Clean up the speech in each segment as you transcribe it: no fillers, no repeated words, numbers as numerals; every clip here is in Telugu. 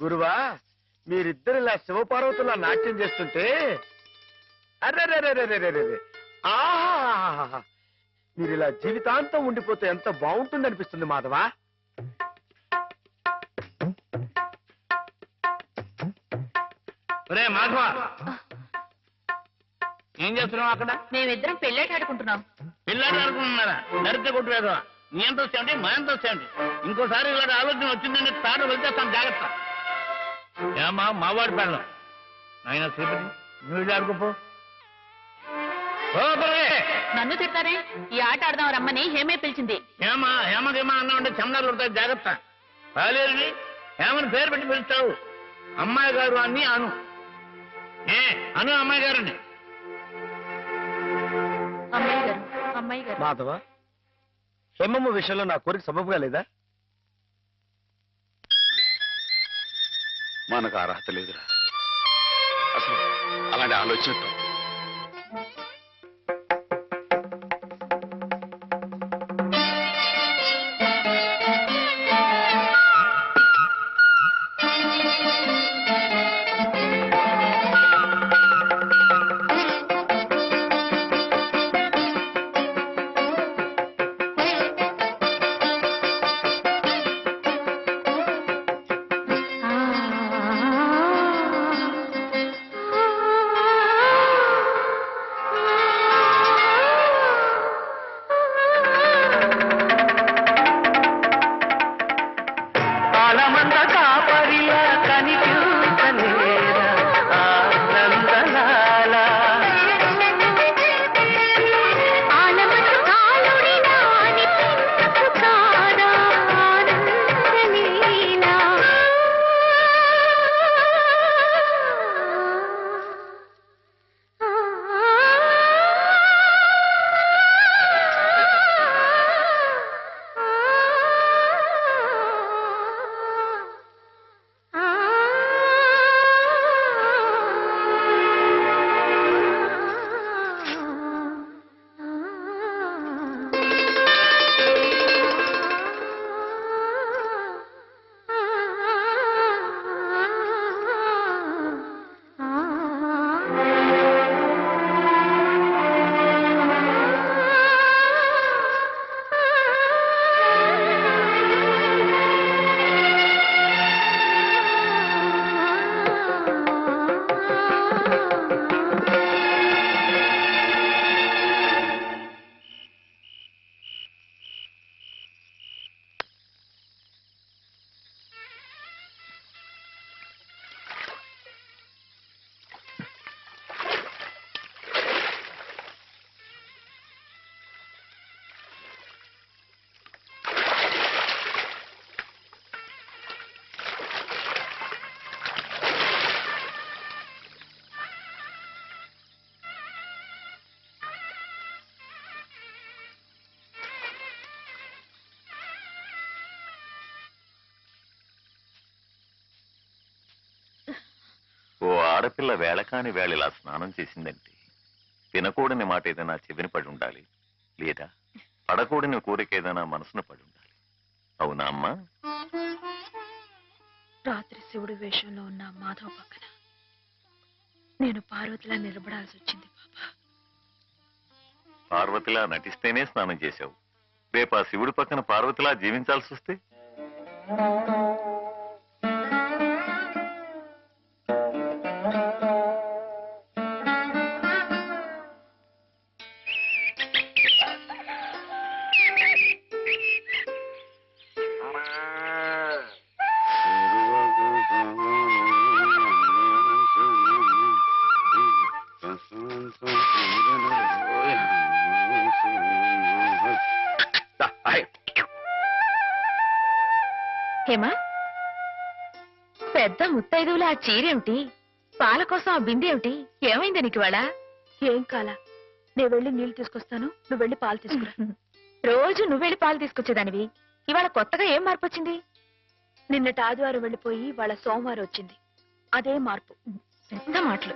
గురువా మీరిద్దరు ఇలా శివపార్వతులా నాట్యం చేస్తుంటే అర్రే ఆహా మీరు ఇలా జీవితాంతం ఉండిపోతే ఎంత బాగుంటుంది అనిపిస్తుంది మాధవా. మాధవా ఏం చేస్తున్నావు అక్కడ? మేమిద్దరం పెళ్ళాట ఆడుకుంటున్నాం. పెళ్ళాట ఆడుకుంటున్నారా? దరిద్ర కొట్టు వేదవా, నీ ఎంత వచ్చాయండి మా ఎంత వచ్చాయండి. ఇంకోసారి ఇలాంటి ఆలోచన వచ్చిందంటే తాడు వెళ్తేస్తాను, జాగ్రత్త. ఏమా మావాడి పెళ్ళం ఆయన శ్రీపతి నువ్వు ఆడుకోపో. నన్ను తిడతారే? ఈ ఆట ఆడదాం రమ్మని హేమే పిలిచింది. హేమకేమా అన్నామంటే చందాలు పడతాయి, జాగ్రత్త. రాలేదండి హేమని పేరు పెట్టి పిలుస్తావు. అమ్మాయి గారు అని అను. అను అమ్మాయి గారండి. అమ్మాయి గారు. మాధవ, హేమమ్మ విషయంలో నా కోరిక సబబుగా లేదా? మనకు అర్హత లేదురా. అసలు అలాంటి ఆలోచన తప్పు. ఆడపిల్ల వేళకాని వేళ ఇలా స్నానం చేసిందంటే తినకూడని మాట ఏదైనా చెవిని పడి ఉండాలి, లేదా పడకూడని కోరిక ఏదైనా మనసును పడి ఉండాలి. అవునా అమ్మా? రాత్రి శివుడు వేషంలో ఉన్న మాధవ్ పక్కన నేను పార్వతిలా నిలబడాల్సి వచ్చింది బాబా. పార్వతిలా నటిస్తేనే స్నానం చేశావు. రేపు ఆ శివుడి పక్కన పార్వతిలా జీవించాల్సి వస్తే? హేమా, పెద్ద ముత్తైదువులు ఆ చీరేమిటి? పాల కోసం ఆ బిందెమిటి? ఏమైంది నీకు ఇవాళ? ఏం కాలా, నేను వెళ్ళి నీళ్లు తీసుకొస్తాను, నువ్వు వెళ్ళి పాలు తీసుకురా. రోజు నువ్వు వెళ్ళి పాలు తీసుకొచ్చేదానివి, ఇవాళ కొత్తగా ఏం మార్పు వచ్చింది? నిన్నటి ఆదివారం వెళ్ళిపోయి వాళ్ళ సోమవారం వచ్చింది, అదే మార్పు. పెద్ద మాటలు.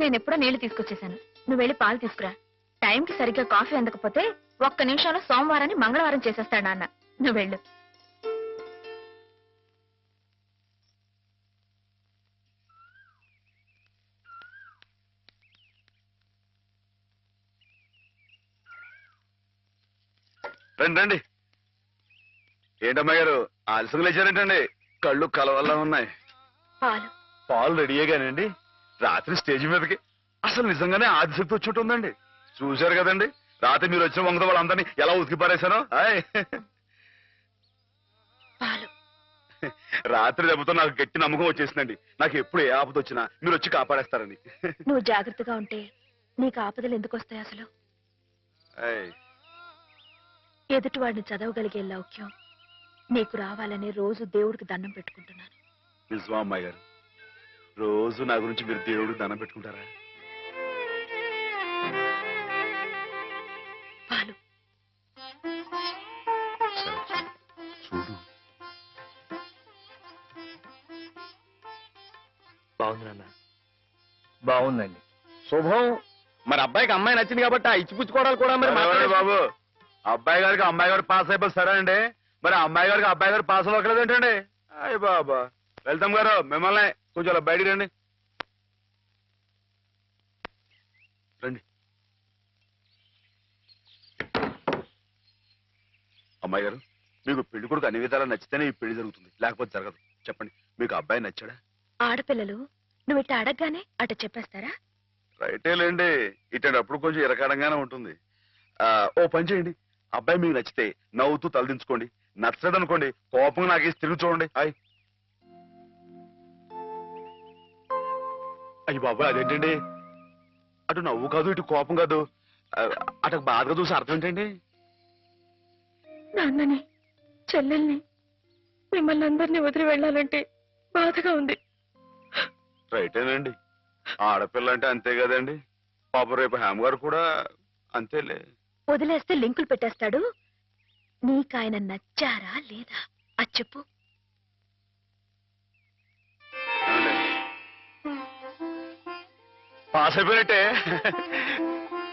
నేనెప్పుడో నీళ్లు తీసుకొచ్చేసాను, నువ్వు వెళ్ళి పాలు తీసుకురా. టైంకి సరిగ్గా కాఫీ అందకపోతే ఒక్క నిమిషంలో సోమవారాన్ని మంగళవారం చేసేస్తాడు నాన్న. నువ్వు వెళ్ళు. రండి రండి. ఏంటమ్మాయి గారు ఆలస్యం లేచారేంటండి? కళ్ళు కలవల్లా ఉన్నాయి. పాలు పాలు రెడీయేగానండి. రాత్రి స్టేజ్ మీదకి అసలు నిజంగానే ఆదిశక్తి వచ్చి ఉందండి. చూశారు కదండి రాత్రి మీరు వచ్చిన వంగతో వాళ్ళందరినీ ఎలా ఉతికి పారేశానో. పాలు రాత్రి దెబ్బతో నాకు గట్టి నమ్మకం వచ్చేసిందండి. నాకు ఎప్పుడు ఏ ఆపద వచ్చినా మీరు వచ్చి కాపాడేస్తారని. నువ్వు జాగ్రత్తగా ఉంటే నీకు ఆపదలు ఎందుకు వస్తాయి అసలు? ఎదుటివాడిని చదవగలిగే లౌక్యం నీకు రావాలని రోజు దేవుడికి దండం పెట్టుకుంటున్నాను. నిజమా అమ్మాయి గారు? రోజు నా గురించి మీరు దేవుడికి దండం పెట్టుకుంటారా? పాలు చూడు. బాగుంది నాన్న. బాగుందండి. శుభం. మరి అబ్బాయికి అమ్మాయి నచ్చింది కాబట్టి ఆ ఇచ్చిపుచ్చుకోవడాలు కూడా మరి మాట్లాడండి బాబు. అబ్బాయి గారికి అమ్మాయి గారు పాస్ అయిపోయి సరే అండి. మరి అమ్మాయి గారికి అబ్బాయి గారు పాస్ అవ్వట్లేదు ఏంటండి? అయ్య బాబా. వెళ్తాం గారు మిమ్మల్ని కొంచెం అలా బయటికి రండి. రండి. అమ్మాయి గారు మీకు పెళ్లి కొడుకు అన్ని విధాలా నచ్చితేనే ఈ పెళ్లి జరుగుతుంది, లేకపోతే జరగదు. చెప్పండి, మీకు అబ్బాయి నచ్చాడా? ఆడపిల్లలు నువ్వు ఇట్ట అడగగానే అట చెప్పేస్తారా? రైటే లేండి. ఇటప్పుడు కొంచెం ఇరకాడంగానే ఉంటుంది. ఓ పని చేయండి, అబ్బాయి మీకు నచ్చితే నవ్వుతూ తలదించుకోండి. నచ్చలేదనుకోండి కోపంగా నాకేసి తిరిగి చూడండి. అయ్యి బాబాయ్ అదేంటండి? అటు నవ్వు కాదు ఇటు కోపం కాదు, అటు బాధగా చూసి అర్థం ఏంటండి? నాన్నని చెల్లెల్ని మిమ్మల్ని అందరినీ వదిలి వెళ్ళాలంటే బాధగా ఉంది. రైటేనండి, ఆడపిల్ల అంటే అంతే కదండి. పాప రేపు హేమ గారు కూడా అంతేలే. వదిలేస్తే లింకులు పెట్టేస్తాడు. నీకాయన నచ్చారా లేదా అది చెప్పు. పాస్ అయిపోయినట్టే.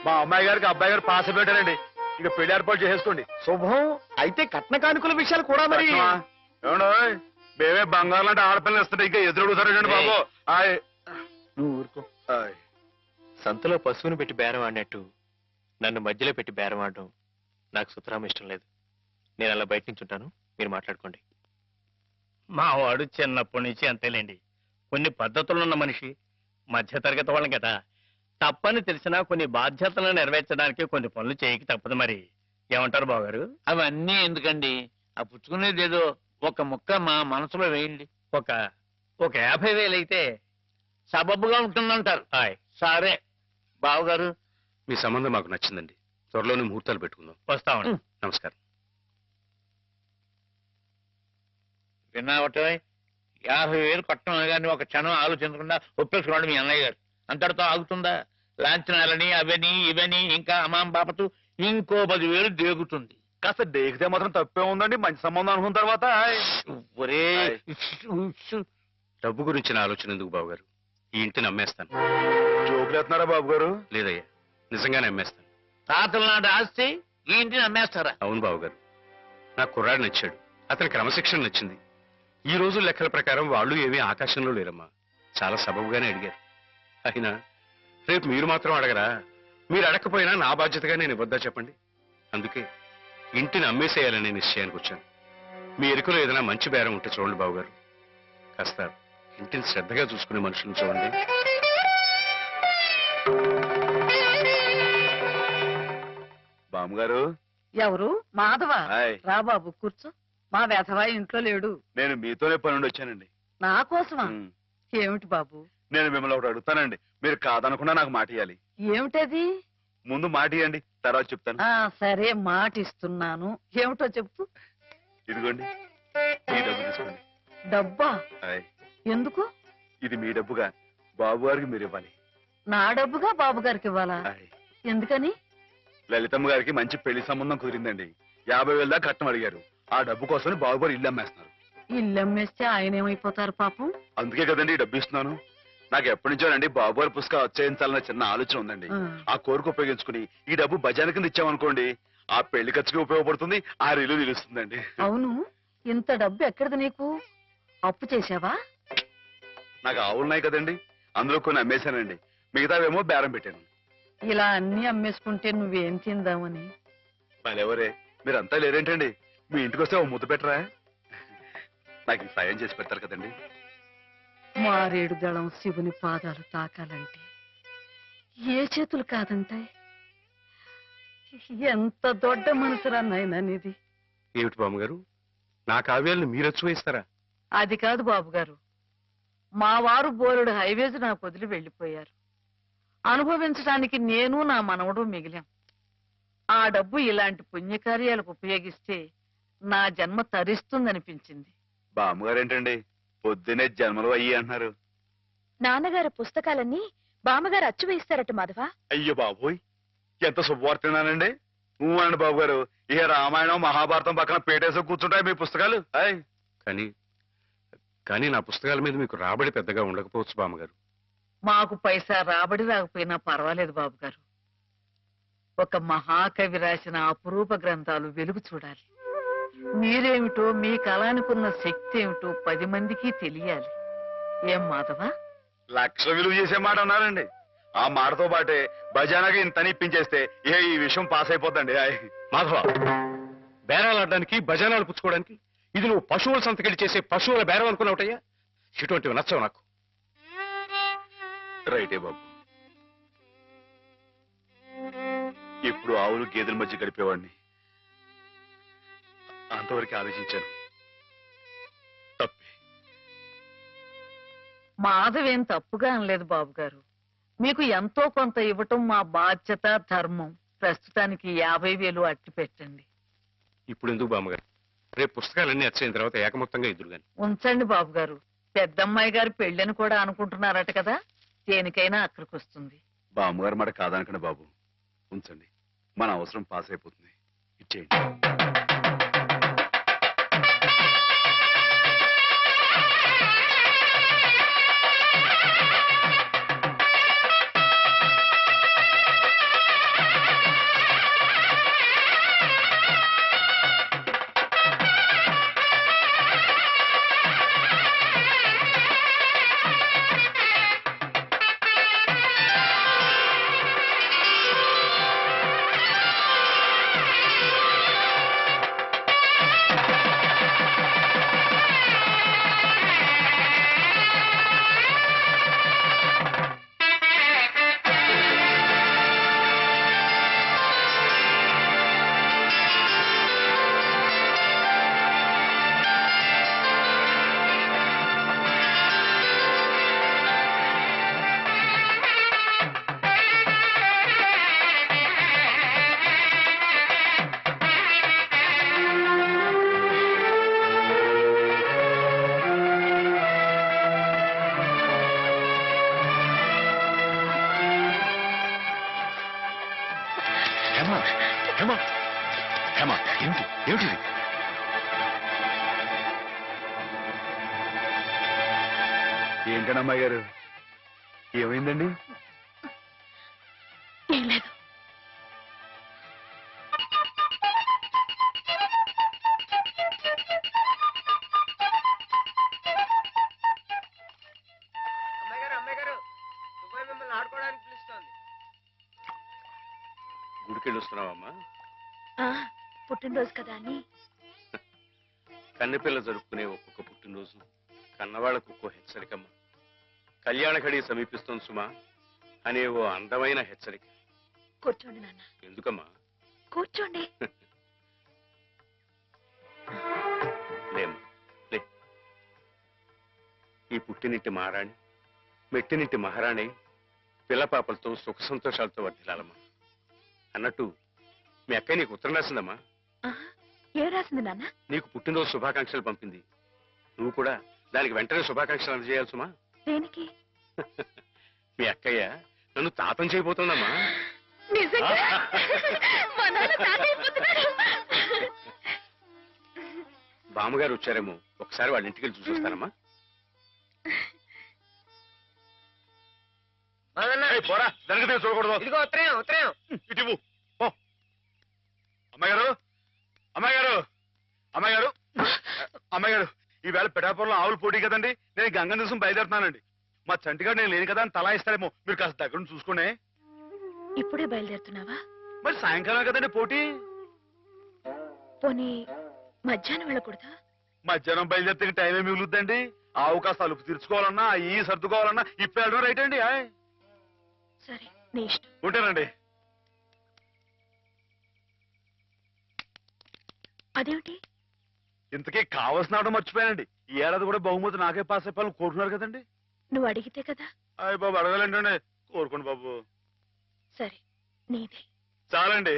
మా అమ్మాయి గారికి అబ్బాయి గారు పాస్ అయిపోయారండి. ఇక పెళ్లి ఏర్పాటు చేసేసుకోండి. శుభం. అయితే కట్న కానుకల విషయాలు కూడా మరి ఏమండో మేమే బంగారం అంటే ఆడపిల్లలు ఇస్తుంటే ఇంకా ఎదురడుగుతారండి బాబు. నువ్వు ఊరుకో. సంతలో పశువుని పెట్టి బేరం ఆడినట్టు నన్ను మధ్యలో పెట్టి బేరం ఆడడం నాకు సుతరాం ఇష్టం లేదు. నేను అలా బయట నుంచి ఉంటాను, మీరు మాట్లాడుకోండి. మా వాడు చిన్నప్పటి నుంచి అంతేలేండి. కొన్ని పద్ధతులున్న మనిషి, మధ్యతరగతి వాళ్ళం కదా. తప్పని తెలిసినా కొన్ని బాధ్యతలను నెరవేర్చడానికి కొన్ని పనులు చేయక తప్పదు. మరి ఏమంటారు బావగారు? అవన్నీ ఎందుకండి? ఆ పుచ్చుకునేది ఏదో ఒక ముక్క మా మనసులో వేయండి. ఒక 50,000 అయితే సబబుగా ఉంటుందంటారు. సరే బావగారు, మీ సంబంధం మాకు నచ్చిందండి. త్వరలోనే ముహూర్తాలు పెట్టుకుందాం. వస్తామండి. నమస్కారం. విన్నావట 50,000 కట్టడం కానీ ఒక క్షణం ఆలోచించకుండా ఒప్పేసుకోండి మీ అన్నయ్య గారు. అంతటితో ఆగుతుందా? లాంఛనాలని అవని ఇవని ఇంకా అమాం బాపతు ఇంకో 10,000 దేగుతుంది. కాస్త డేకితే మాత్రం తప్పే ఉందండి. మంచి సంబంధం అనుకున్న తర్వాత ఒరే డబ్బు గురించిన ఆలోచన ఎందుకు బాబు గారు? ఈ ఇంటిని అమ్మేస్తాను. జోకులు వేస్తున్నారా బాబు గారు? లేదయ్యా, నిజంగానే అమ్మేస్తాను. తాతల నాటి ఆస్తి ఈ ఇంటిని అమ్మేస్తారా? అవును బాబు గారు, నాకు కుర్రాడు నచ్చాడు, అతని క్రమశిక్షణ నచ్చింది. ఈ రోజు లెక్కల ప్రకారం వాళ్ళు ఏమీ ఆకాశంలో లేరమ్మా. చాలా సబబుగానే అడిగారు. అయినా రేపు మీరు మాత్రం అడగరా? మీరు అడగకపోయినా నా బాధ్యతగా నేను ఇవ్వద్దా చెప్పండి? అందుకే ఇంటిని అమ్మేసేయాలనే నిశ్చయానికి వచ్చాను. మీ ఎరుకలో ఏదైనా మంచి బేరం ఉంటే చూడండి బాబు గారు. కాస్త ఇంటిని శ్రద్ధగా చూసుకునే మనుషులను చూడండి. బామ్మగారు. ఎవరు? మాధవ. హాయ్. రా బాబు కూర్చో. మా వెధవా ఇంట్లో లేడు. నేను మీతోనే పని నుండి వచ్చానండి. నా కోసమా? ఉమ్. ఏమిటి బాబు? నేను మిమ్మల్ని ఒకటి అడుగుతానండి, మీరు కాదనకుండా నాకు మాట ఇవ్వాలి. ఏమిటది? ముందు మాట ఇవ్వండి, తర్వాత చెప్తాను. సరే మాట ఇస్తున్నాను. ఏమిటో చెప్పు. ఇదిగోండి, ఈ డబ్బు తీసుకోండి. డబ్బా? హాయ్. ఎందుకు? ఇది మీ డబ్బుగా బాబు గారికి మీరు ఇవ్వాలి. నా డబ్బుగా బాబు గారికి ఇవ్వాలా? హాయ్. ఎందుకని? లలితమ్మ గారికి మంచి పెళ్లి సంబంధం కుదిరిందండి. 50,000 దాకా కట్నం అడిగారు. ఆ డబ్బు కోసం బాబు గారు ఇల్లు అమ్మేస్తున్నారు. ఇల్లు అమ్మేస్తే ఆయన ఏమైపోతారు పాపం? అందుకే కదండి ఈ డబ్బు ఇస్తున్నాను. నాకు ఎప్పటి నుంచోనండి బాబు గారి పుస్తకం వచ్చేయించాలన్న చిన్న ఆలోచన ఉందండి. ఆ కోరిక ఉపయోగించుకుని ఈ డబ్బు బజార్ కింద ఇచ్చామనుకోండి, ఆ పెళ్లి ఖర్చుకి ఉపయోగపడుతుంది, ఆ ఇల్లు నిలుస్తుందండి. అవును, ఇంత డబ్బు ఎక్కడిది నీకు? అప్పు చేశావా? నాకు ఆవులున్నాయి కదండి, అందులో కొన్ని అమ్మేశానండి. మిగతావేమో బేరం పెట్టాను. ఇలా అన్ని అమ్మేసుకుంటే నువ్వేం తిందామని? మరెవరే మీరంతా లేరేంటండి? మీ ఇంటికి వస్తే ఓ ముద్దు పెట్టరా? నాకు ఈ సాయం చేసి పెడతారు కదండి. మారేడు దళం శివుని పాదాలు తాకాలంటే ఏ చేతులు కాదంటాయి? ఎంత దొడ్డ మనసురా నాయనా నీది. ఏమిటి బామ్మగారు, నా కావ్యాలను మీరచ్చు వేస్తారా? అది కాదు బాబు గారు, మా వారు బోరుడు హైవేస్ నాకు వదిలి వెళ్ళిపోయారు. అనుభవించడానికి నేను నా మనవడు మిగిలాం. ఆ డబ్బు ఇలాంటి పుణ్యకార్యాలకు ఉపయోగిస్తే నా జన్మ తరిస్తుందనిపించింది. బామ్మగారు ఏంటండి పొద్దునే జన్మలు అయ్యి అంటున్నారు? నాన్నగారు పుస్తకాలన్నీ బామ్మగారు అచ్చు వేయిస్తారట మాధవ. అయ్యో బాబోయ్, ఎంత శుభవార్తనానండి. అనండి బాబు గారు, ఇక రామాయణం మహాభారతం పక్కన పేటేసో కూర్చుంటాయి మీ పుస్తకాలు. కానీ నా పుస్తకాల మీద మీకు రాబడి పెద్దగా ఉండకపోవచ్చు బామ్మగారు. మాకు పైసా రాబడి రాకపోయినా పర్వాలేదు బాబు గారు. ఒక మహాకవి రాసిన అపురూప గ్రంథాలు వెలుగు చూడాలి. మీరేమిటో, మీ కళానికున్న శక్తి ఏమిటో 10 మందికి తెలియాలి. ఏం మాధవ? లక్ష విలువ చేసే మాట అన్నారండి. ఆ మాటతో పాటే భజానగా ఇంత ఇప్పించేస్తే ఏ ఈ విషయం పాస్ అయిపోద్దండి. మాధవ, బేరాలు ఆడడానికి భజనాలు పుచ్చుకోవడానికి ఇది నువ్వు పశువుల సంతకెళ్ళి చేసే పశువుల బేరం అనుకున్నావుటయ్యా? ఇటువంటివి నచ్చవు నాకు. రైటే బాబు, ఎప్పుడు ఆవులు గేదెల మధ్య గడిపేవాడిని. అంతవరకు ఆలోచించాను. తప్పే. మాధవేం తప్పుగా అనలేదు బాబు గారు. మీకు ఎంతో కొంత ఇవ్వటం మా బాధ్యత, ధర్మం. ప్రస్తుతానికి 50,000 అట్టి పెట్టండి. ఇప్పుడు ఎందుకు బామ్మగారు? రేపు పుస్తకాలన్నీ వచ్చైన తర్వాత ఏకమొత్తంగా ఎదురుగాని ఉంచండి బాబు గారు. పెద్దమ్మాయి గారి పెళ్ళని కూడా అనుకుంటున్నారట కదా, దేనికైనా అక్కడికి వస్తుంది. బామ్మగారు మాట కాదనకండి బాబు, ఉంచండి. మన అవసరం పాస్ అయిపోతుంది. ఇచ్చేయండి. ఏమిటి? ఏంటండి అమ్మాయి గారు, ఏమైందండి? ఏం లేదు. గుడికెళ్ళి వస్తున్నావమ్మా? పుట్టినరోజు కదా అని. కన్నెపిల్ల జరుపుకునే ఒక్కొక్క పుట్టినరోజు కన్నవాళ్లకు ఒక్కో హెచ్చరికమ్మా. కళ్యాణ ఘడి సమీపిస్తుంది సుమా అనే ఓ అందమైన హెచ్చరిక. కూర్చోండి నాన్న. ఎందుకమ్మా? కూర్చోండి. లేమ్మా, లే. ఈ పుట్టినింటి మహారాణి, మెట్టినింటి మహారాణి పిల్లపాపలతో సుఖ సంతోషాలతో వర్ధిల్లాలమ్మా. అన్నట్టు మీ అక్కయ్య నీకు ఉత్తరం రాసిందమ్మా. ఏం రాసింది నాన్న? నీకు పుట్టినరోజు శుభాకాంక్షలు పంపింది. నువ్వు కూడా దానికి వెంటనే శుభాకాంక్షలు అందజేయాలి సుమా. దేనికి? మీ అక్కయ్య నన్ను తాతం చేయబోతుందమ్మా. బామ్మగారు వచ్చారేమో, ఒకసారి వాళ్ళ ఇంటికి వెళ్ళి చూసొస్తానమ్మా. పోరా, దానికి చూడకూడదు. ఇదిగో ఉత్తరం, ఉత్తరం. ఇటు అమ్మాయి గారు, అమ్మాయి గారు, అమ్మాయి గారు, అమ్మాయి గారు, ఈవేళ పిఠాపురంలో ఆవులు పోటీ కదండి. నేను గంగ దివసం బయలుదేరుతున్నానండి. మా చంటిగాడు నేను లేని కదా అని తలా ఇస్తారేమో, మీరు కాస్త దగ్గర నుంచి చూసుకోండి. ఇప్పుడే బయలుదేరుతున్నావా? మరి సాయంకాలం కదండి పోటీ. పోనీ మధ్యాహ్నం వెళ్ళకూడదా? మధ్యాహ్నం బయలుదేరితే టైం ఏమి మిగులుద్దండి? ఆవు కాస్త అలుపు తీర్చుకోవాలన్నా ఈ సర్దుకోవాలన్నా ఇప్పుడు వెళ్ళడం రైట్ అండి. సరే నీ ఇష్టం. ఉంటానండి. అదేమిటి? ఇంతకీ కావాల్సిన ఆవిడ మర్చిపోయానండి. ఈ ఏడాది కూడా బహుమతి నాకే పాస్ అయిపోవాలని కోరుకున్నారు కదండి. నువ్వు అడిగితే కదా. అయ్య బాబు అడగాలండి. కోరుకోండి బాబు. సరే నీదే. చాలండి.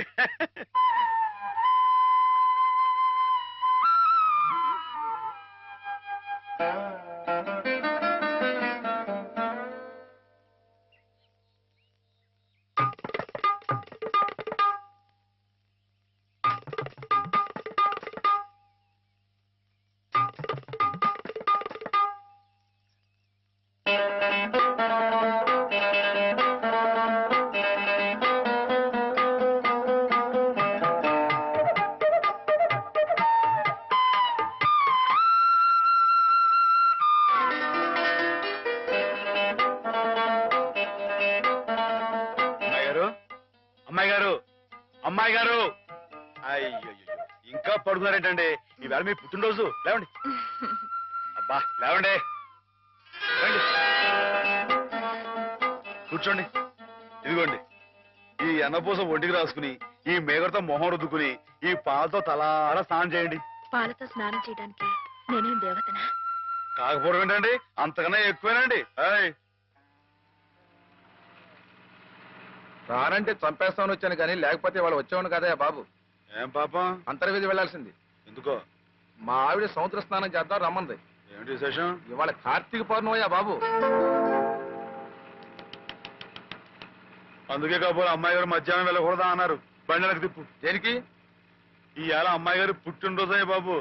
అమ్మాయి గారు, అమ్మాయి గారు, అయ్యో ఇంకా పడుకున్నారేంటండి? ఈవేళ మీ పుట్టినరోజు. లేవండి. అబ్బా లేవండి. రండి కూర్చోండి. ఇదిగోండి ఈ ఎన్నపూస ఒంటికి రాసుకుని ఈ మేగడతో మొహం రుద్దుకుని ఈ పాలతో తలారా స్నానం చేయండి. పాలతో స్నానం చేయడానికి నేనేం దేవతనా? కాకపోవడం ఏంటండి, అంతకన్నా ఎక్కువేనండి. రానంటే చంపేస్తామని వచ్చాను కానీ లేకపోతే వాళ్ళు వచ్చేవాడు కదా బాబు. ఏం పాపం? అంతర్వేది వెళ్లాల్సింది. ఎందుకో? మా ఆవిడ సముద్ర స్నానం చేద్దాం రమ్మంది. ఏమిటి విశేషం? ఇవాళ కార్తీక పౌర్ణమయ్యా బాబు. అందుకే కాబోలు అమ్మాయి గారు మధ్యాహ్నం వెళ్ళకూడదా అన్నారు. బండి తిప్పు. దేనికి? ఈ ఏళ అమ్మాయి గారు పుట్టినరోజయ్య బాబు.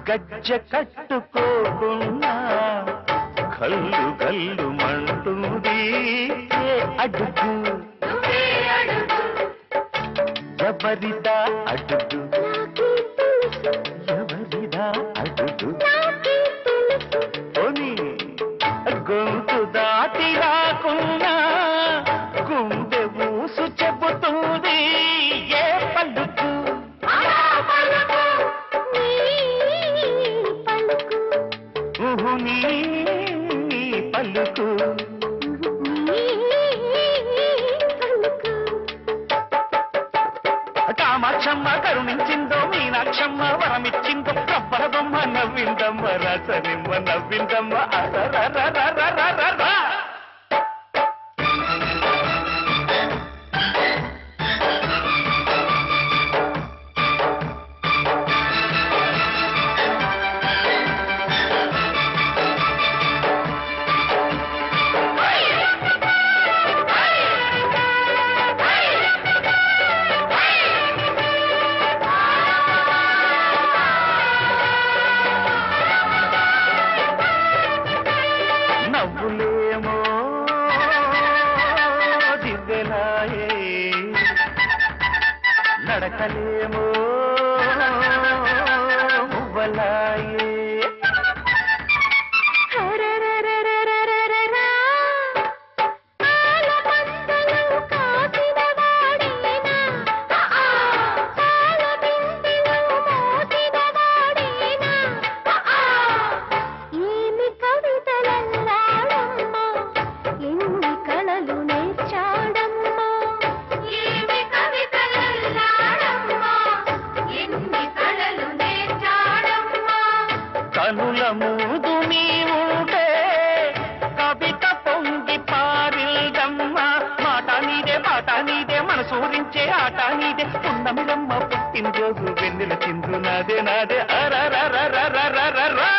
గజ్జ కట్టుకోకున్నా కల్లు కల్లు మంటుంది అడుగు ఎవరిదా అడుగు ఎవరిదా అడుగు పోనీ గొంతు దాటి రాకున్నా గుండె ఊసు చెబుతుంది ఏ పలుకు నీ పలుకు కామాక్షమ్మ కరుణించిందో, మీనాక్షమ్మ వరమిచ్చిందో, రబ్బర బొమ్మ నవ్విందమ్మ, రసనిమ్మ నవ్విందమ్మ. అరరరరరరరరర. నవ్వులేమో దివ్యలాయే, నడకలేమో మువ్వలాయే. కనుల మూదు నీవుంటే కవిత పొంగి పారిల్దమ్మ, మాట నీదే మనసూరించే ఆట నీదే. పున్నమిరమ్మ పుట్టినరోజు వెన్నెల చిందు నాదే నాదే. అరరరరరరరరా.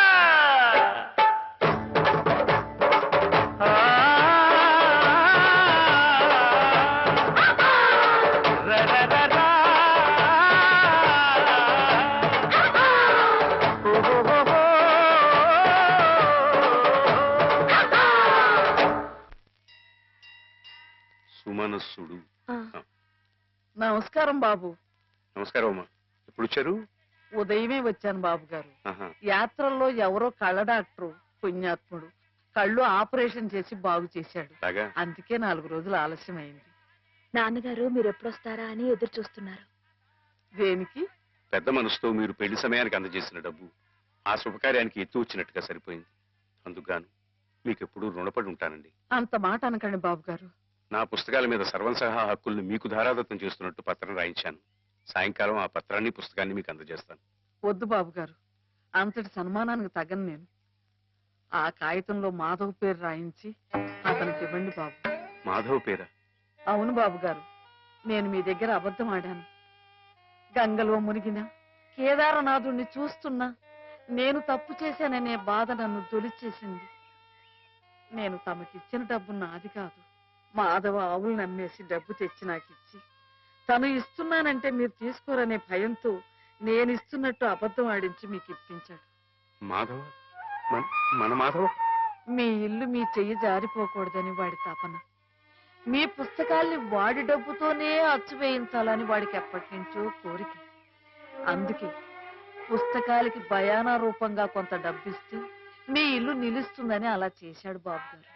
సుమనస్సుడు. నమస్కారం బాబు. నమస్కారం అమ్మా. ఎప్పుడు వచ్చారు? ఉదయమే వచ్చాను బాబు గారు. ఆహా. యాత్రల్లో ఎవరో కళ్ళ డాక్టరు పుణ్యాత్ముడు కళ్ళు ఆపరేషన్ చేసి బాగు చేశాడు. అలాగా? అందుకే 4 రోజులు ఆలస్యమైంది. నాన్నగారు మీరు ఎప్పుడొస్తారా అని ఎదురు చూస్తున్నారు. దేనికి? పెద్ద మనసుతో మీరు పెళ్లి సమయానికి అందజేసిన డబ్బు ఆ శుభకార్యానికి ఎత్తు వచ్చినట్టుగా సరిపోయింది. అందుకుగాను మీకెప్పుడు రుణపడి ఉంటానండి. అంత మాట అనకండి బాబు గారు. నా పుస్తకాల మీద సర్వంసహా హక్కుల్ని మీకు ధారాదత్తం చేస్తున్నట్టు పత్రం రాయించాను. సాయంకాలం ఆ పత్రాన్ని పుస్తకాన్ని మీకు అందజేస్తాను. వద్దు బాబు గారు, అంతటి సన్మానానికి తగను నేను. ఆ కాగితంలో మాధవ్ పేరు రాయించి అతనికి ఇవ్వండి బాబు. మాధవ్ పేరా? అవును బాబు గారు, నేను మీ దగ్గర అబద్ధం ఆడాను. గంగలో మునిగిన కేదారనాథుణ్ణి చూస్తున్నా నేను తప్పు చేశాననే బాధ నన్ను తొలిచేసింది. నేను తమకిచ్చిన డబ్బు నాది కాదు. మాధవ ఆవులు నమ్మేసి డబ్బు తెచ్చి నాకిచ్చి తను ఇస్తున్నానంటే మీరు తీసుకోరనే భయంతో నేను ఇస్తున్నట్టు అబద్ధం ఆడించి మీకు ఇప్పించాడు. మాధవ? మన మాధవ? మీ ఇల్లు మీ చెయ్యి జారిపోకూడదని వాడి తపన. మీ పుస్తకాల్ని వాడి డబ్బుతోనే అచ్చు వేయించాలని వాడికి ఎప్పటి నుంచో కోరిక. అందుకే పుస్తకాలకి బయానా రూపంగా కొంత డబ్బిస్తే మీ ఇల్లు నిలుస్తుందని అలా చేశాడు బాబు గారు.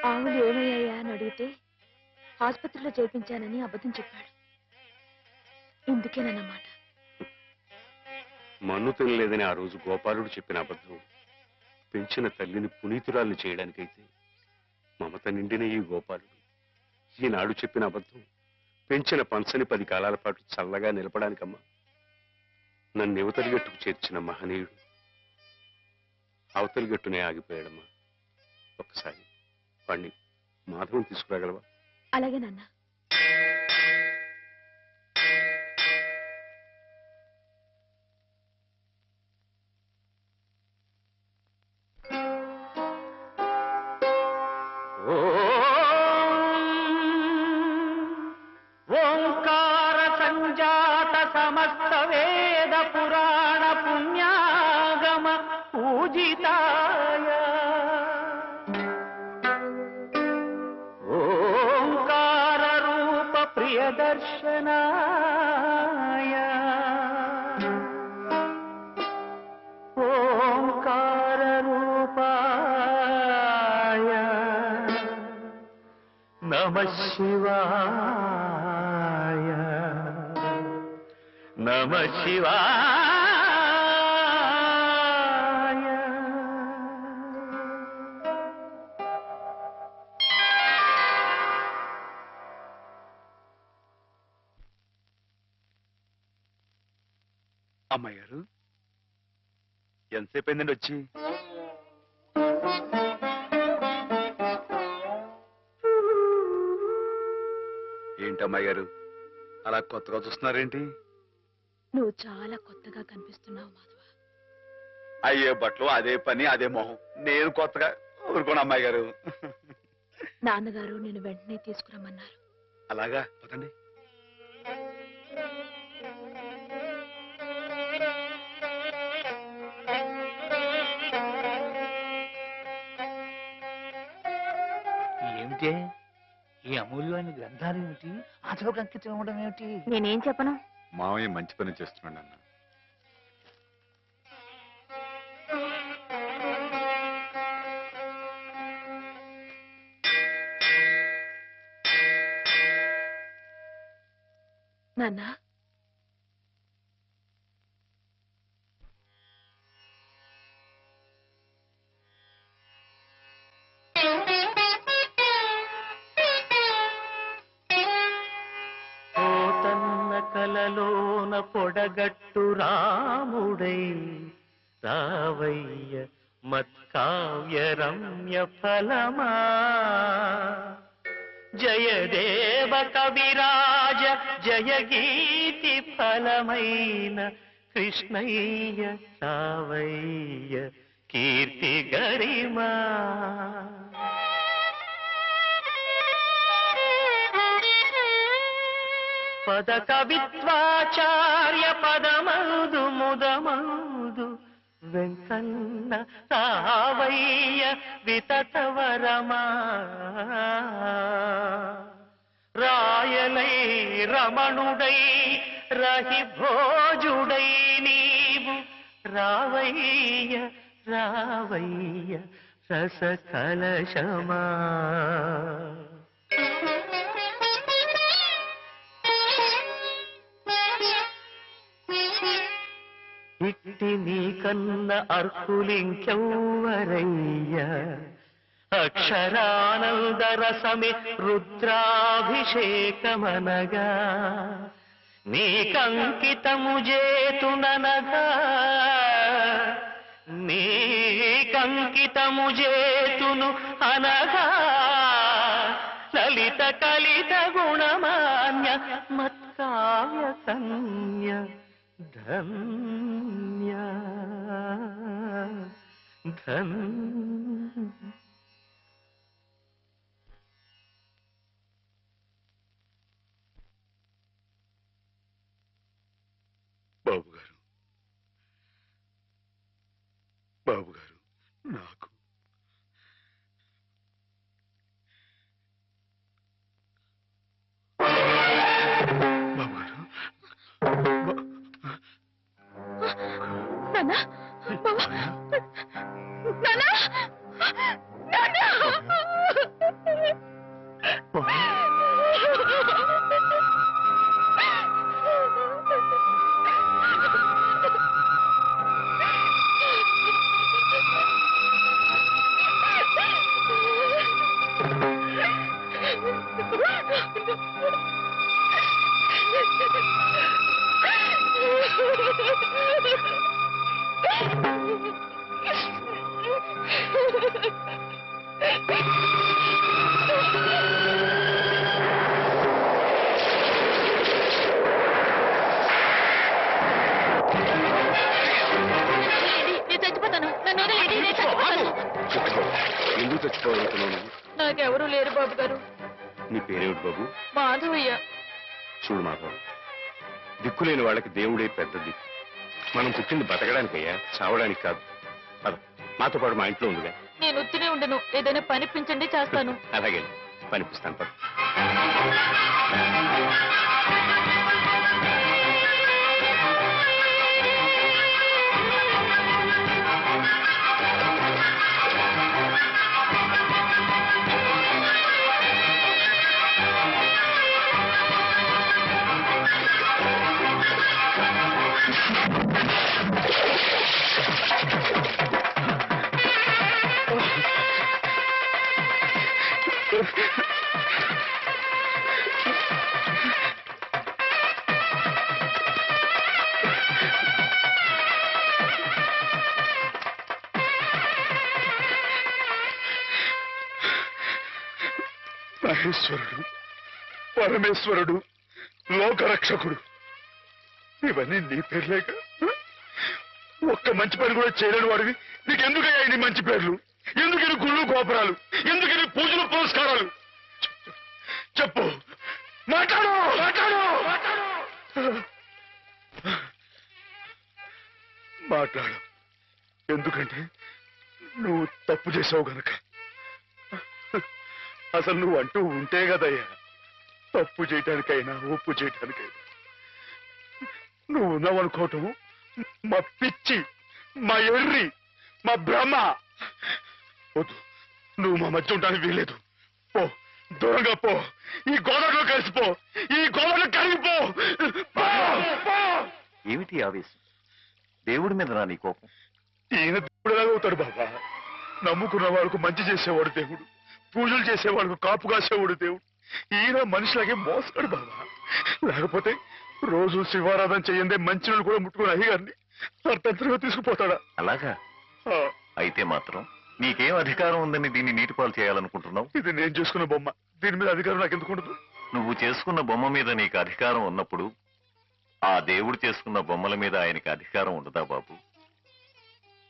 ఆవులు ఏమయ్యాయా అని అడిగితే ఆసుపత్రిలో చేర్పించానని అబద్ధం చెప్పాడు. ఇందుకేనన్నమాట. మన్ను తినలేదని ఆ రోజు గోపాలుడు చెప్పిన అబద్ధం పెంచిన తల్లిని పునీతురాల్ని చేయడానికైతే మమత నిండిన ఈ గోపాలుడు ఈనాడు చెప్పిన అబద్ధం పెంచిన పంచని 10 కాలాల పాటు చల్లగా నిలపడానికమ్మా. నన్ను యువతలి గట్టుకు చేర్చిన మహనీయుడు అవతలి గట్టునే ఆగిపోయాడమ్మా. ఒక్కసారి వాణ్ణి మాధవం తీసుకురాగలవా? అలాగే నాన్న. ఓంకార సంజాత సమస్త వేద పురాణ పుణ్యాగమ పూజితాయ, ఓంకార రూప ప్రియదర్శనాయ, ఓంకార రూపాయ నమః శివాయ, నమః శివాయ. అమ్మాయి గారు ఎంతసేపు అయిందండి వచ్చి? ఏంటి అమ్మాయి గారు అలా కొత్తగా చూస్తున్నారేంటి? నువ్వు చాలా కొత్తగా కనిపిస్తున్నావు మాధవ. అయ్యే బట్టలు అదే పని అదే మొహం, నేను కొత్తగా ఊరుకోను అమ్మాయి గారు. నాన్నగారు నేను వెంటనే తీసుకురమ్మన్నారు. అలాగా పదండి. ఏమిటి ఈ అమూల్యమైన గ్రంథాలు ఏమిటి? ఆచలోకి అంకితం ఇవ్వడం ఏమిటి? నేనేం చెప్పను? మామయ్య మంచి పని చేస్తున్నాడు అన్న. నాన్న, పోతన్న కలలోన పొడగట్టు రాముడై రావయ్య మత్కావ్య రమ్య ఫలమా జయదేవ కవిరాజ జయగీతి ఫలమైన కృష్ణయ్య రావయ్య కీర్తి గరిమా పద కవిత్వాచార్య పదమౌదు ముదమౌదు వెంకన్న రావయ్య వితతవరమా రాయలై రమణుడై రహి భోజుడై నీవు రావయ్య రావయ్య రస కలశమా ఇట్టి నీకన్న అర్కులింకెవ్వరయ్య అక్షరానంద రసమి రుద్రాభిషేకమనగా నీకంకితము చేతుననగా నీకంకితము చేతును అనగా లలిత కలిత గుణమాన్య మత్కావ్య కన్య ధన్య ధన్య. బాబు గారు, బాబు గారు, నాకు బాబు గారు, నాన్న, బావా, నాన్న, నాన్న. ఎందుకు చచ్చిపోవాలనుకున్నాను? నాకెవరూ లేరు బాబు గారు. నీ పేరేమిటి బాబు? మాధవయ్య. చూడు మాధవ్, దిక్కులేని వాళ్ళకి దేవుడే పెద్ద దిక్కు. మనం పుట్టింది బతకడానికయ్యా, చావడానికి కాదు. పద, మాతో పాటు మా ఇంట్లో ఉందిగా. నేను ఉత్తినే ఉండను, ఏదైనా పనిపించండి, చేస్తాను. అలాగే పనిపిస్తాను. పద. మహేశ్వరుడు, పరమేశ్వరుడు, లోకరక్షకుడు, ఇవన్నీ నీ పేర్లేక ఒక్క మంచి పని కూడా చేయలేని వాడివి నీకెందుకయ్యా ఇన్ని మంచి పేర్లు? ఎందుకని గుళ్ళు గోపురాలు? ఎందుకని పూజలు పురస్కారాలు? చెప్పు, మాట్లాడు మాట్లాడు మాట్లాడు. ఎందుకంటే నువ్వు తప్పు చేసావు గనక. అసలు నువ్వు అంటూ ఉంటే కదయ్యా తప్పు చేయటానికైనా ఒప్పు చేయటానికైనా. నువ్వు ఉన్నావనుకోవటం మా పిచ్చి, మా ఎర్రి, మా భ్రమ. వద్దు, నువ్వు మా మధ్య ఉండడానికి వీల్లేదు. పో, దూరంగా పో, ఈ గోదావరిలో కలిసిపో, ఈ గోదావరిలో కలిగిపో. ఏమిటి ఆవేశం? దేవుడి మీద నా నీ కోపం? ఈయన దేవుడు ఎలాగవుతాడు బాబా? నమ్ముకున్న వాళ్ళకు మంచి చేసేవాడు దేవుడు, పూజలు చేసేవాళ్ళకు కాపు కాసేవాడు దేవుడు. ఈయన మనిషిలాగే మోసాడు బాబా. లేకపోతే రోజు శివారాధన చేయందే మంచి కూడా ముట్టుకుని అయ్యగారిని అర్థంతరంగా తీసుకుపోతాడా? అలాగా? అయితే మాత్రం నీకేం అధికారం ఉందని దీన్ని నీటిపాలు చేయాలనుకుంటున్నావు? ఇది నేను చేసుకున్న బొమ్మ, దీని మీద అధికారం నాకు ఎందుకు ఉండదు? నువ్వు చేసుకున్న బొమ్మ మీద నీకు అధికారం ఉన్నప్పుడు ఆ దేవుడు చేసుకున్న బొమ్మల మీద ఆయనకి అధికారం ఉండదా బాబు?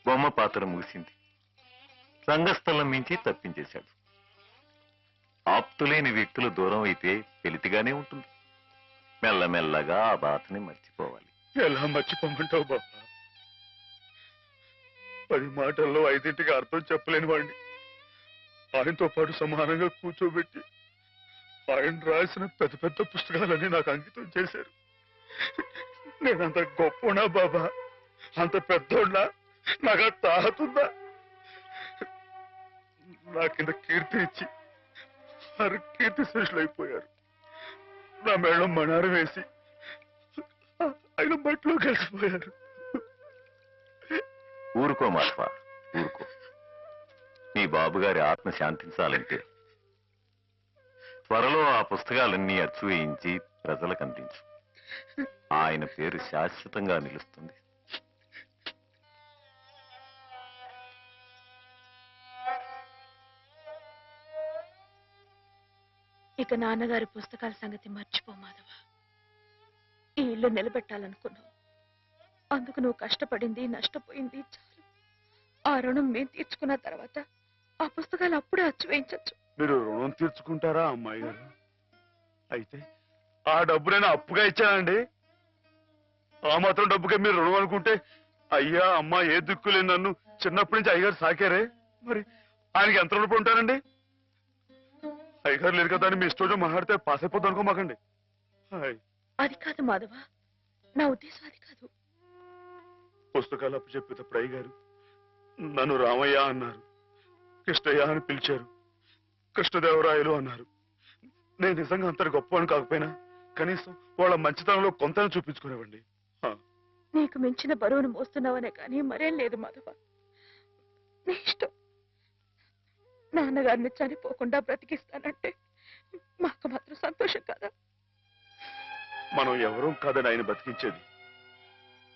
బొమ్మ పాత్ర ముగిసింది, రంగస్థలం మించి తప్పించేశాడు. ఆప్తులేని వ్యక్తులు దూరం అయితే వెలితిగానే ఉంటుంది. మెల్లమెల్లగా ఆ బాధని మర్చిపోవాలి. ఎలా మర్చిపోమంటావు బాబా? 10 మాటల్లో 5ంటికి అర్థం చెప్పలేని వాడిని ఆయనతో పాటు సమానంగా కూర్చోబెట్టి ఆయన రాసిన పెద్ద పెద్ద పుస్తకాలన్నీ నాకు అంకితం చేశారు. నేనంత గొప్పనా బాబా? అంత పెద్దోడ్నా? నాకు తాహతుందా? నా కింద కీర్తినిచ్చి వారు కీర్తి శేషులు అయిపోయారు. నా మేడం మనారు వేసి ఆయన బట్టలో కలిసిపోయారు. ఊరుకో మాత్వా, ఊరుకో. నీ బాబుగారి ఆత్మ శాంతించాలంటే త్వరలో ఆ పుస్తకాలన్నీ అచ్చు వేయించి ప్రజలకు అందించు. ఆయన పేరు శాశ్వతంగా నిలుస్తుంది. ఇక నాన్నగారి పుస్తకాల సంగతి మర్చిపో మాధవ. ఈ ఇల్లు నిలబెట్టాలనుకున్నావు, అందుకు నువ్వు కష్టపడింది నష్టపోయింది చాలు. ఆ రుణం మేము తీర్చుకున్న తర్వాత ఆ పుస్తకాలు అప్పుడే అచ్చు వేయించచ్చు. మీరు రుణం తీర్చుకుంటారా అమ్మాయి గారు? అయితే ఆ డబ్బు నేను అప్పుగా ఇచ్చానండి. ఆ మాత్రం డబ్బుకే మీరు రుణం అనుకుంటే అయ్యా అమ్మా ఏ దిక్కులేని నన్ను చిన్నప్పటి నుంచి అయ్యగారు సాకారే, మరి ఆయనకి ఎంత రుణపడి ఉంటానండి? అయ్యగారు లేరు కదా అని మీ ఇష్టం మాట్లాడితే పాస్ అయిపోద్ది అనుకోమాకండి. అది కాదు మాధవ, నా ఉద్దేశం అది కాదు. పుస్తకాలు అప్పు చెప్పేటప్పుడు అయ్యగారు నన్ను రామయ్య అన్నారు, కృష్ణయ్య అని పిలిచారు, కృష్ణదేవరాయలు అన్నారు. నేను నిజంగా అంత గొప్ప అని కాకపోయినా కనీసం వాళ్ళ మంచితనంలో కొంత చూపించుకునేవండి. నీకు మించిన బరువును మోస్తున్నావనే కానీ మరేం లేదు మాధవ. నీ ఇష్టం. నాన్నగారిని చనిపోకుండా బ్రతికిస్తానంటే మాకు మాత్రం సంతోషం కదా? మనం ఎవరూ కాదని ఆయన బతికించేది.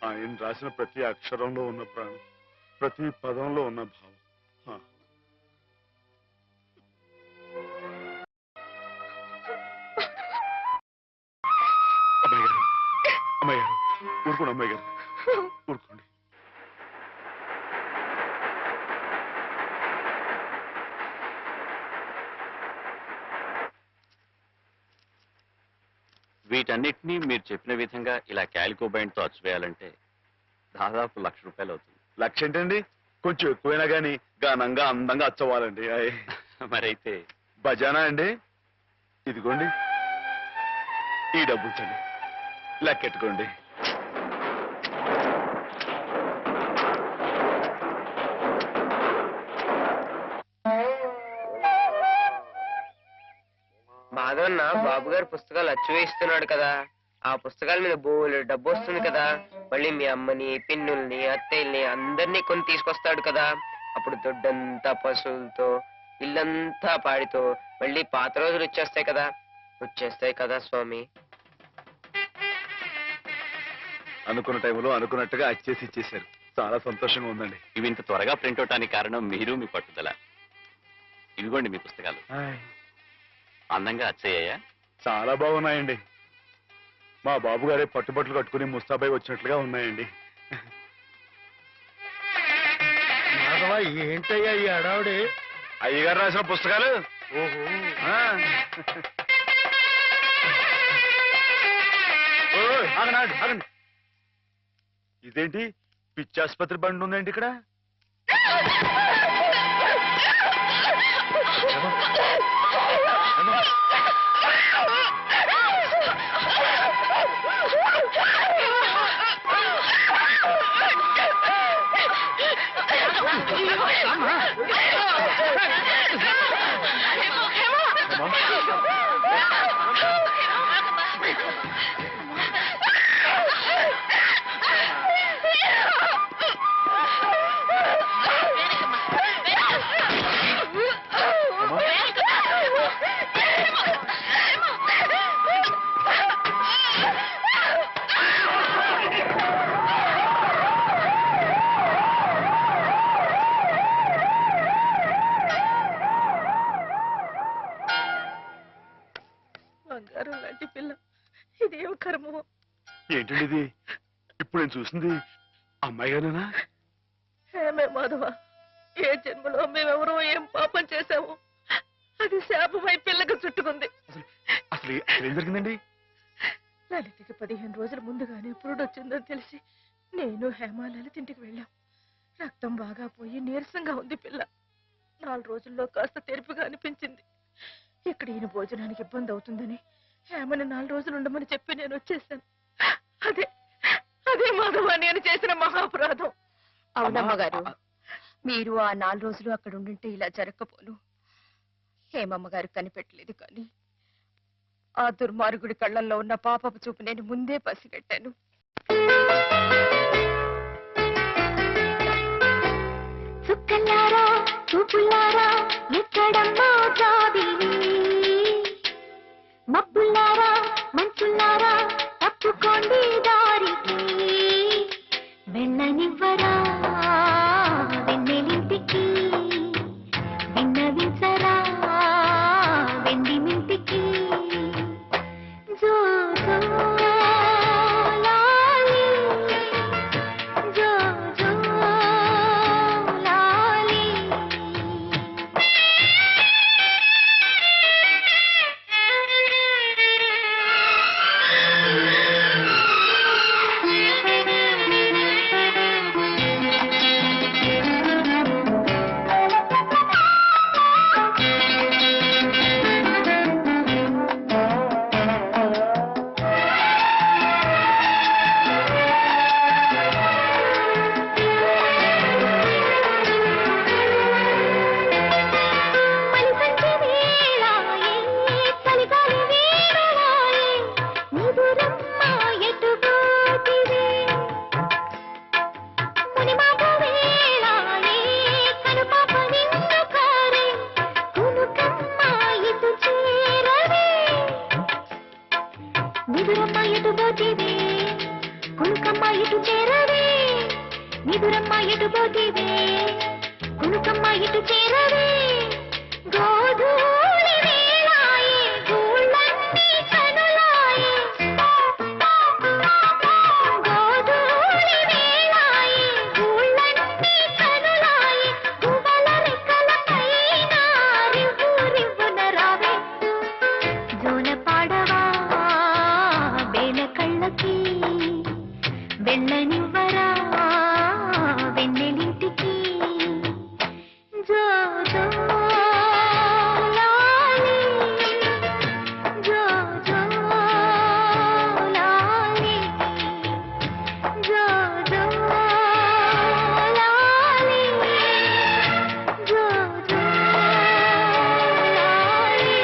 ఆయన రాసిన ప్రతి అక్షరంలో ఉన్న ప్రాణం, ప్రతి పదంలో ఉన్న భావం. అమ్మాయి గారు, అమ్మాయి గారు, ఊరుకోండి అమ్మాయి గారు, ఊరుకోండి. వీటన్నిటినీ మీరు చెప్పిన విధంగా ఇలా క్యాలికో బైండ్తో అచ్చువేయాలంటే దాదాపు ₹1,00,000 అవుతుంది. లక్ష ఏంటండి? కొంచెం ఎక్కువైనా గానీ ఘనంగా అందంగా అచ్చవ్వాలండి. మరైతే బజానా అండి. ఇదిగోండి, ఈ డబ్బు ఉంచండి, లెక్కెట్టుకోండి. మాధవన్న బాబు గారు పుస్తకాలు అచ్చు వేస్తున్నాడు కదా, ఆ పుస్తకాల మీద బోలెడు డబ్బు వస్తుంది కదా. మళ్ళీ మీ అమ్మని, పిన్నుల్ని, అత్తయ్యల్ని అందరినీ కొని తీసుకొస్తాడు కదా. అప్పుడు దొడ్డంతా పశువులతో, ఇల్లంతా పాడితో మళ్ళీ పాత రోజులు వచ్చేస్తాయి కదా స్వామి. అనుకున్న టైంలో అనుకున్నట్టుగా అచ్చేసి ఇచ్చేశారు. చాలా సంతోషంగా ఉందండి. ఇవి ఇంత త్వరగా ప్రింట్ అవటానికి కారణం మీరు, మీ పట్టుదల. ఇవిగోండి మీ పుస్తకాలు. అందంగా అచ్చయ్యా? చాలా బాగున్నాయండి. మా బాబు గారే పట్టుబట్టలు కట్టుకుని ముస్తాబాయి వచ్చినట్లుగా ఉన్నాయండి. ఏంటయ్యా ఈ అడావుడి? అయ్యగారు రాసిన పుస్తకాలు. ఓహో, ఆగండి ఆగండి. ఇదేంటి పిచ్చి ఆసుపత్రి బండి ఉందండి ఇక్కడ? బంగారం లాంటి పిల్ల, ఇదేం కర్మో. ఏంటండి ఇది? ఇప్పుడు నేను చూసింది అమ్మాయి గారేనా? ఏమే మాధవ, ఏ జన్మలో మేమెవరో ఏం పాపం చేశాము, అది శాపమై పిల్లకి చుట్టుకుంది. అసలు ఏం జరిగిందండి? లలితకి 15 రోజుల ముందుగానే పురుడొచ్చిందని తెలిసి నేను హేమ లలిత ఇంటికి వెళ్ళాం. రక్తం బాగా పోయి నీరసంగా ఉంది పిల్ల. 4 రోజుల్లో కాస్త తెరిపిగా అనిపించింది. ఇక్కడ ఈయన భోజనానికి ఇబ్బంది అవుతుందని హేమని 4 రోజులు ఉండమని చెప్పి నేను వచ్చేసాను. అదే అదే మాధవ నేను చేసిన మహాపరాధం. అవునమ్మ గారు, మీరు ఆ 4 రోజులు అక్కడ ఉండుంటే ఇలా జరగకపోను. హేమమ్మ గారు కనిపెట్టలేదు, కానీ ఆ దుర్మార్గుడి కళ్ళల్లో ఉన్న పాపపు చూపు నేను ముందే పసిగట్టాను. చుక్కలారా చూపులారా ఎక్కడమ్మా జాబిలి, మబ్బులారా మంచులారా తప్పుకోండి దారికి, వెళ్ళనివ్వరా వెన్నెలింటికి, విన్నవించరా వెండి మింటికి. జో జో లాలి, జో జో లాలి. మలిసంచి వేళాయే, చలిగాలి వీణులాయే, నిదురమ్మ ఎటుపోతివే. మునిమాట వేళాయే, కనుపాప నిన్ను కారే, కునుకమ్మ ఇటు చేరవే. నిదురమ్మ ఎటుపోతివే, కునుకమ్మ ఇటు చేరవే. నిదురమ్మ ఎటుపోతివే, కునుకమ్మ ఇటు చేరవే. గోధూళి వేళాయే, గూళ్ళన్నీ కనులాయే. గోధూళి వేళాయే, గూళ్ళన్నీ కనులాయే. గువ్వల రెక్కల పైన రివ్వు రివ్వున రావే. జోల పాడవా వేల కళ్ళకి, వెళ్ళనివ్వరా వెన్నెలింటికి. జో జో లాలి, జో జో లాలి, జో జో లాలి, జో జో లాలి.